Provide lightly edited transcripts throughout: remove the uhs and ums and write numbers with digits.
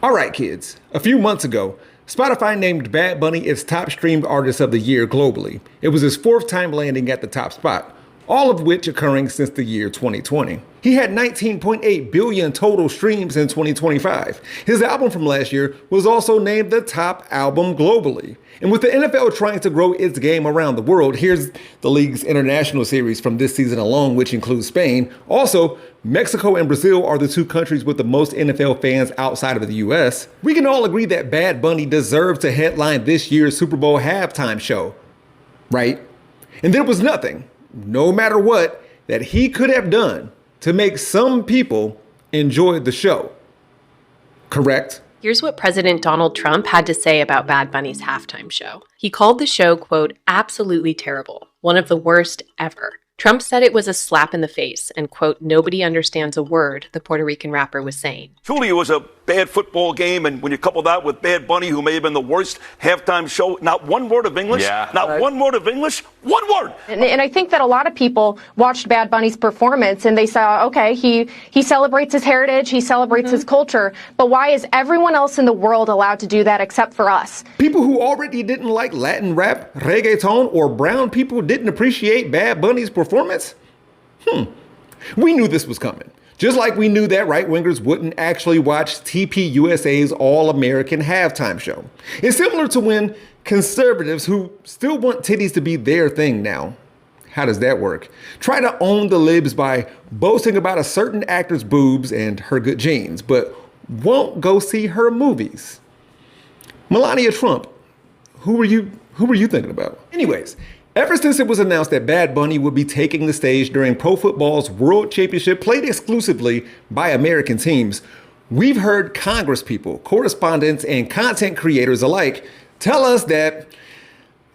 All right, kids. A few months ago, Spotify named Bad Bunny its top streamed artist of the year globally. It was his fourth time landing at the top spot, all of which occurring since the year 2020. He had 19.8 billion total streams in 2025. His album from last year was also named the top album globally. And with the NFL trying to grow its game around the world, here's the league's international series from this season alone, which includes Spain. Also, Mexico and Brazil are the two countries with the most NFL fans outside of the US. We can all agree that Bad Bunny deserved to headline this year's Super Bowl halftime show, right? And there was nothing, no matter what, that he could have done to make some people enjoy the show. Correct? Here's what President Donald Trump had to say about Bad Bunny's halftime show. He called the show, quote, absolutely terrible, one of the worst ever. Trump said it was a slap in the face and, quote, nobody understands a word the Puerto Rican rapper was saying. Truly, it was a bad football game, and when you couple that with Bad Bunny, who may have been the worst halftime show, not one word of English, one word of English, one word. And I think that a lot of people watched Bad Bunny's performance and they saw, okay, he celebrates his heritage, he celebrates his culture, but why is everyone else in the world allowed to do that except for us? People who already didn't like Latin rap, reggaeton, or brown people didn't appreciate Bad Bunny's performance? We knew this was coming. Just like we knew that right-wingers wouldn't actually watch TPUSA's All-American halftime show. It's similar to when conservatives who still want titties to be their thing now, how does that work, try to own the libs by boasting about a certain actor's boobs and her good genes, but won't go see her movies. Melania Trump, who were you thinking about? Anyways, ever since it was announced that Bad Bunny would be taking the stage during pro football's World Championship played exclusively by American teams, we've heard congresspeople, correspondents, and content creators alike tell us that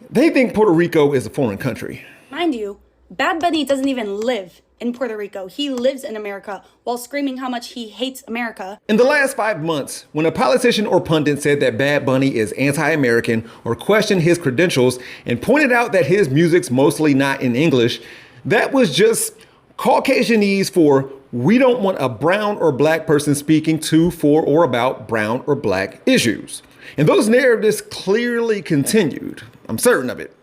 they think Puerto Rico is a foreign country. Mind you, Bad Bunny doesn't even live in Puerto Rico. He lives in America while screaming how much he hates America. In the last 5 months, when a politician or pundit said that Bad Bunny is anti-American or questioned his credentials and pointed out that his music's mostly not in English, that was just Caucasianese for we don't want a brown or black person speaking to, for, or about brown or black issues. And those narratives clearly continued. I'm certain of it.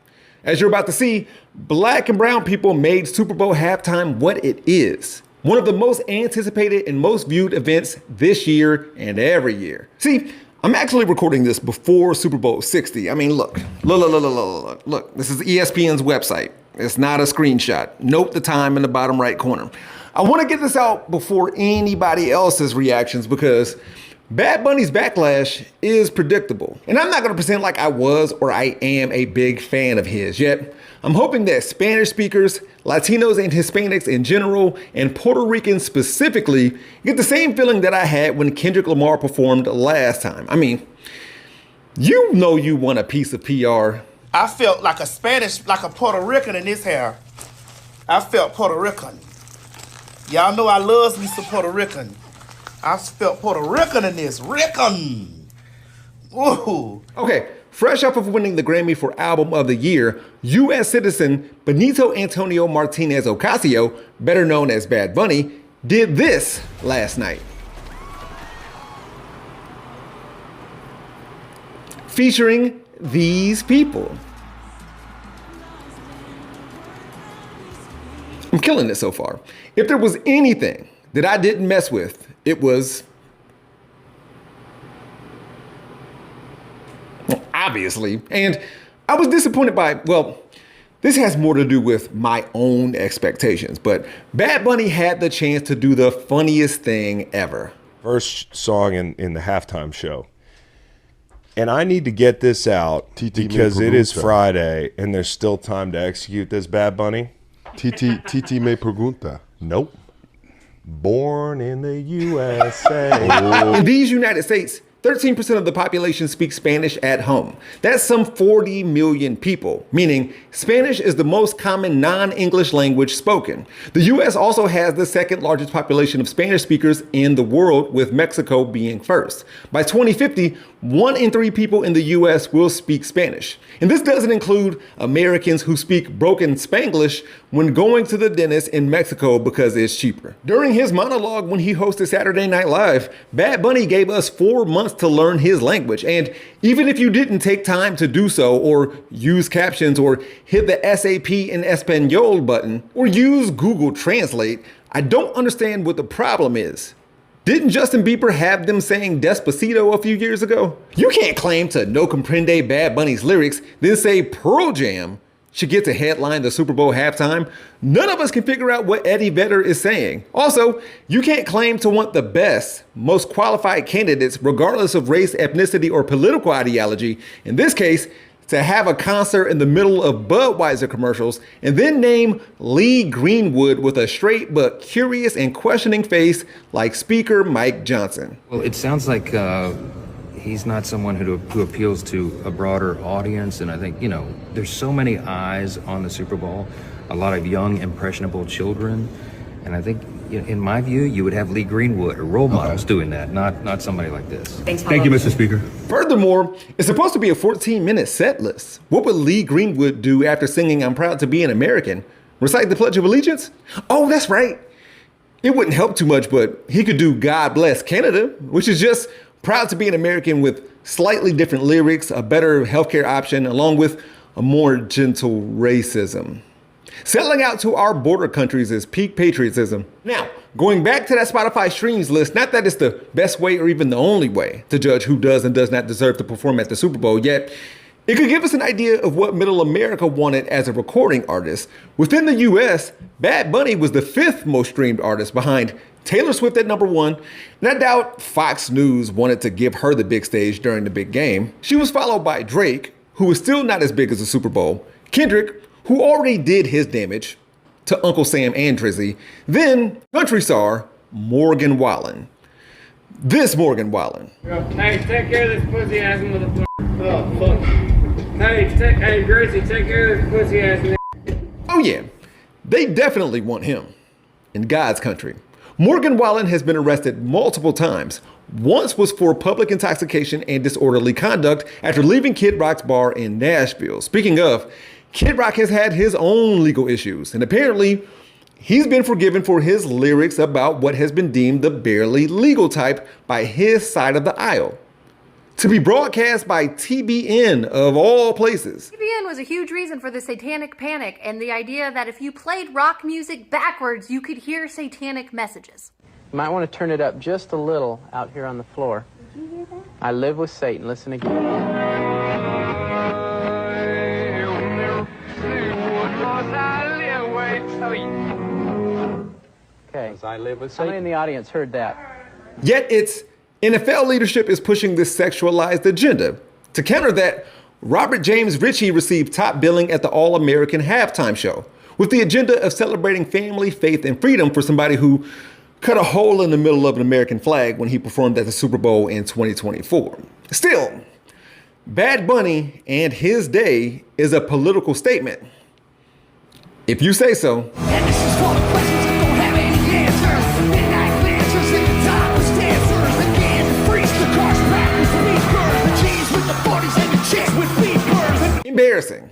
As you're about to see, black and brown people made Super Bowl halftime what it is. One of the most anticipated and most viewed events this year and every year. See, I'm actually recording this before Super Bowl 60. I mean, look, this is ESPN's website. It's not a screenshot. Note the time in the bottom right corner. I want to get this out before anybody else's reactions because Bad Bunny's backlash is predictable. And I'm not going to pretend like I was or I am a big fan of his yet. I'm hoping that Spanish speakers, Latinos and Hispanics in general, and Puerto Ricans specifically get the same feeling that I had when Kendrick Lamar performed last time. I mean, you know you want a piece of PR. I felt like a Puerto Rican in this hair. I felt Puerto Rican. Y'all know I love me some Puerto Rican. I felt Puerto Rican in this. Rican. Ooh. Okay, fresh off of winning the Grammy for Album of the Year, U.S. citizen Benito Antonio Martinez Ocasio, better known as Bad Bunny, did this last night. Featuring these people. I'm killing it so far. If there was anything that I didn't mess with, it was, well, obviously. And I was disappointed by, well, this has more to do with my own expectations, but Bad Bunny had the chance to do the funniest thing ever. First song in the halftime show. And I need to get this out because it is Friday and there's still time to execute this, Bad Bunny. Titi me pregunta. Nope. Born in the USA. In these United States, 13% of the population speaks Spanish at home. That's some 40 million people, meaning Spanish is the most common non-English language spoken. The US also has the second largest population of Spanish speakers in the world, with Mexico being first. By 2050, 1 in 3 people in the US will speak Spanish. And this doesn't include Americans who speak broken Spanglish when going to the dentist in Mexico because it's cheaper. During his monologue when he hosted Saturday Night Live, Bad Bunny gave us 4 months months to learn his language. And even if you didn't take time to do so, or use captions, or hit the SAP in Espanol button, or use Google Translate, I don't understand what the problem is. Didn't Justin Bieber have them saying Despacito a few years ago? You can't claim to no comprende Bad Bunny's lyrics, then say Pearl Jam should get to headline the Super Bowl halftime. None of us can figure out what Eddie Vedder is saying. Also, you can't claim to want the best, most qualified candidates, regardless of race, ethnicity, or political ideology. In this case, to have a concert in the middle of Budweiser commercials and then name Lee Greenwood with a straight but curious and questioning face like Speaker Mike Johnson. Well, it sounds like he's not someone who appeals to a broader audience. And I think, there's so many eyes on the Super Bowl, a lot of young, impressionable children. And I think, in my view, you would have Lee Greenwood or role models doing that, not somebody like this. Thank you, Mr. Speaker. Furthermore, it's supposed to be a 14-minute set list. What would Lee Greenwood do after singing I'm Proud to Be an American? Recite the Pledge of Allegiance? Oh, that's right. It wouldn't help too much, but he could do God Bless Canada, which is just proud to be an American with slightly different lyrics, a better healthcare option, along with a more gentle racism. Selling out to our border countries is peak patriotism. Now, going back to that Spotify streams list, not that it's the best way or even the only way to judge who does and does not deserve to perform at the Super Bowl, yet it could give us an idea of what Middle America wanted as a recording artist. Within the US, Bad Bunny was the 5th most streamed artist behind Taylor Swift at number 1, and I doubt Fox News wanted to give her the big stage during the big game. She was followed by Drake, who was still not as big as the Super Bowl, Kendrick, who already did his damage to Uncle Sam and Drizzy, then country star Morgan Wallen. This Morgan Wallen. Hey, take care of this pussy ass motherfucker. Oh, fuck. Hey, Gracie, take care of this pussy ass nigga. Oh yeah, they definitely want him in God's country. Morgan Wallen has been arrested multiple times. Once was for public intoxication and disorderly conduct after leaving Kid Rock's bar in Nashville. Speaking of, Kid Rock has had his own legal issues, and apparently he's been forgiven for his lyrics about what has been deemed the barely legal type by his side of the aisle. To be broadcast by TBN of all places. TBN was a huge reason for the satanic panic and the idea that if you played rock music backwards, you could hear satanic messages. You might want to turn it up just a little out here on the floor. Did you hear that? I live with Satan. Listen again. Okay. I live with Satan. How many in the audience heard that? Yet it's NFL leadership is pushing this sexualized agenda. To counter that, Robert James Ritchie received top billing at the All-American halftime show with the agenda of celebrating family, faith, and freedom for somebody who cut a hole in the middle of an American flag when he performed at the Super Bowl in 2024. Still, Bad Bunny and his day is a political statement. If you say so. And this is for the questions that don't have any answers. Midnight dancers in the topless dancers. The can freeze the cars back with beepers. The G's with the 40s and the chicks with beepers. Embarrassing.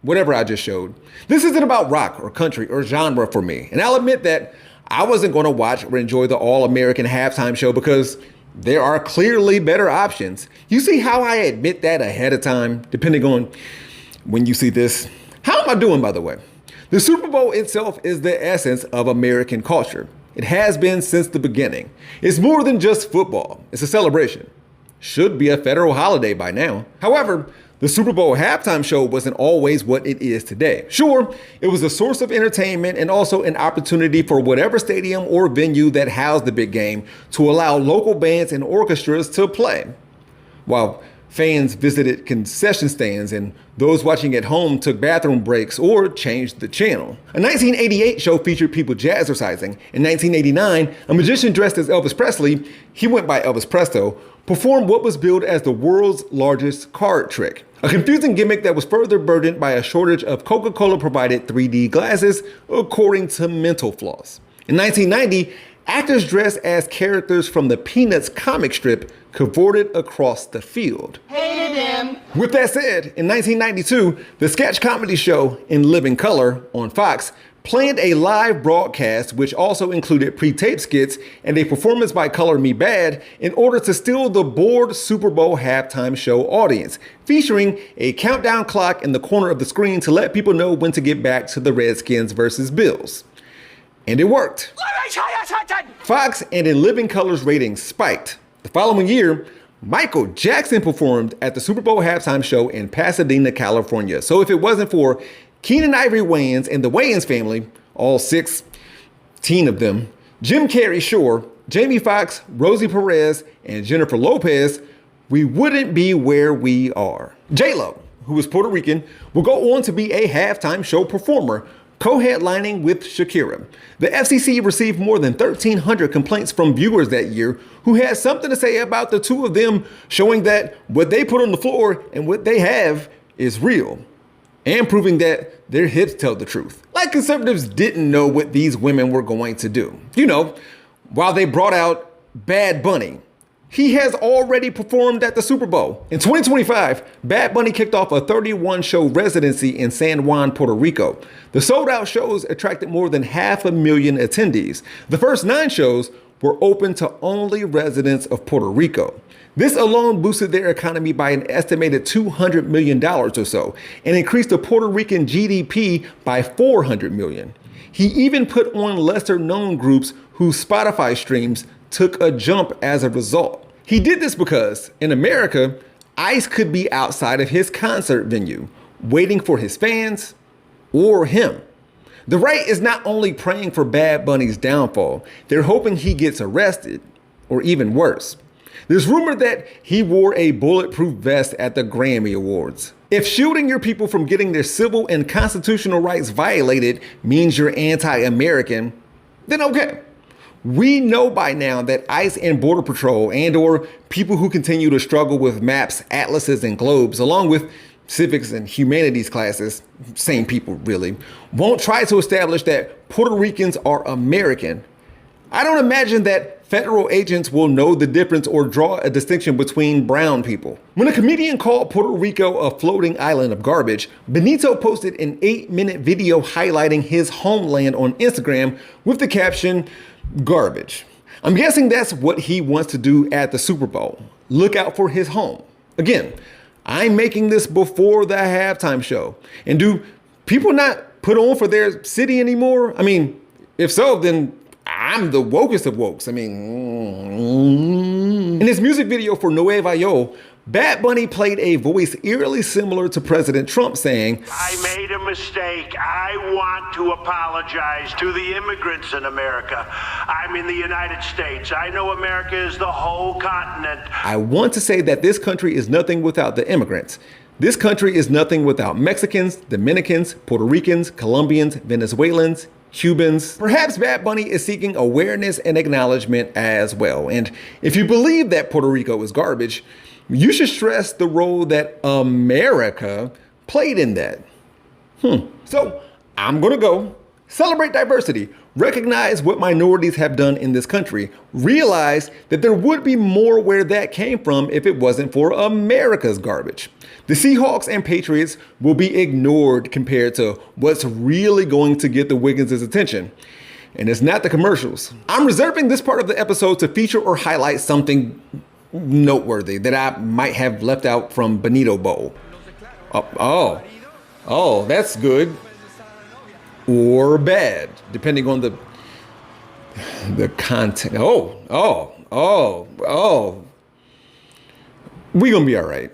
Whatever I just showed. This isn't about rock or country or genre for me. And I'll admit that I wasn't going to watch or enjoy the All-American halftime show because there are clearly better options. You see how I admit that ahead of time, depending on when you see this? How am I doing, by the way? The Super Bowl itself is the essence of American culture. It has been since the beginning. It's more than just football. It's a celebration. Should be a federal holiday by now. However, the Super Bowl halftime show wasn't always what it is today. Sure, it was a source of entertainment and also an opportunity for whatever stadium or venue that housed the big game to allow local bands and orchestras to play, while fans visited concession stands and those watching at home took bathroom breaks or changed the channel. A 1988 show featured people jazzercising. In 1989, a magician dressed as Elvis Presley, he went by Elvis Presto, performed what was billed as the world's largest card trick. A confusing gimmick that was further burdened by a shortage of Coca-Cola provided 3D glasses, according to Mental Floss. In 1990, actors dressed as characters from the Peanuts comic strip cavorted across the field. Hated him. With that said, in 1992, the sketch comedy show In Living Color on Fox planned a live broadcast which also included pre-taped skits and a performance by Color Me Bad in order to steal the bored Super Bowl halftime show audience, featuring a countdown clock in the corner of the screen to let people know when to get back to the Redskins versus Bills. And it worked. Fox and In Living Color's ratings spiked. The following year, Michael Jackson performed at the Super Bowl halftime show in Pasadena, California. So if it wasn't for Keenan Ivory Wayans and the Wayans family, all 16 of them, Jim Carrey, sure, Jamie Foxx, Rosie Perez, and Jennifer Lopez, we wouldn't be where we are. J-Lo, who is Puerto Rican, will go on to be a halftime show performer, co-headlining with Shakira. The FCC received more than 1,300 complaints from viewers that year who had something to say about the two of them, showing that what they put on the floor and what they have is real, and proving that their hips tell the truth. Like conservatives didn't know what these women were going to do. You know, while they brought out Bad Bunny, he has already performed at the Super Bowl. In 2025, Bad Bunny kicked off a 31-show residency in San Juan, Puerto Rico. The sold-out shows attracted more than 500,000 attendees. The first 9 shows were open to only residents of Puerto Rico. This alone boosted their economy by an estimated $200 million or so, and increased the Puerto Rican GDP by $400 million. He even put on lesser-known groups whose Spotify streams took a jump as a result. He did this because, in America, ICE could be outside of his concert venue, waiting for his fans or him. The right is not only praying for Bad Bunny's downfall, they're hoping he gets arrested, or even worse. There's rumor that he wore a bulletproof vest at the Grammy Awards. If shielding your people from getting their civil and constitutional rights violated means you're anti-American, then okay. We know by now that ICE and Border Patrol and or people who continue to struggle with maps, atlases, and globes, along with civics and humanities classes, same people really, won't try to establish that Puerto Ricans are American. I don't imagine that federal agents will know the difference or draw a distinction between brown people. When a comedian called Puerto Rico a floating island of garbage, Benito posted an 8-minute video highlighting his homeland on Instagram with the caption, "Garbage." I'm guessing that's what he wants to do at the Super Bowl. Look out for his home. Again, I'm making this before the halftime show. And do people not put on for their city anymore? I mean, if so, then I'm the wokest of wokes. I mean, in his music video for Nueva Yo, Bad Bunny played a voice eerily similar to President Trump saying, "I made a mistake. I want to apologize to the immigrants in America. I'm in the United States. I know America is the whole continent. I want to say that this country is nothing without the immigrants. This country is nothing without Mexicans, Dominicans, Puerto Ricans, Colombians, Venezuelans, Cubans." Perhaps Bad Bunny is seeking awareness and acknowledgement as well. And if you believe that Puerto Rico is garbage, you should stress the role that America played in that. So I'm gonna go celebrate diversity, recognize what minorities have done in this country, realize that there would be more where that came from if it wasn't for America's garbage. The Seahawks and Patriots will be ignored compared to what's really going to get the Wiggins' attention. And it's not the commercials. I'm reserving this part of the episode to feature or highlight something noteworthy that I might have left out from Benito Bowl. Oh, that's good. Or bad, depending on the content. We gonna be all right.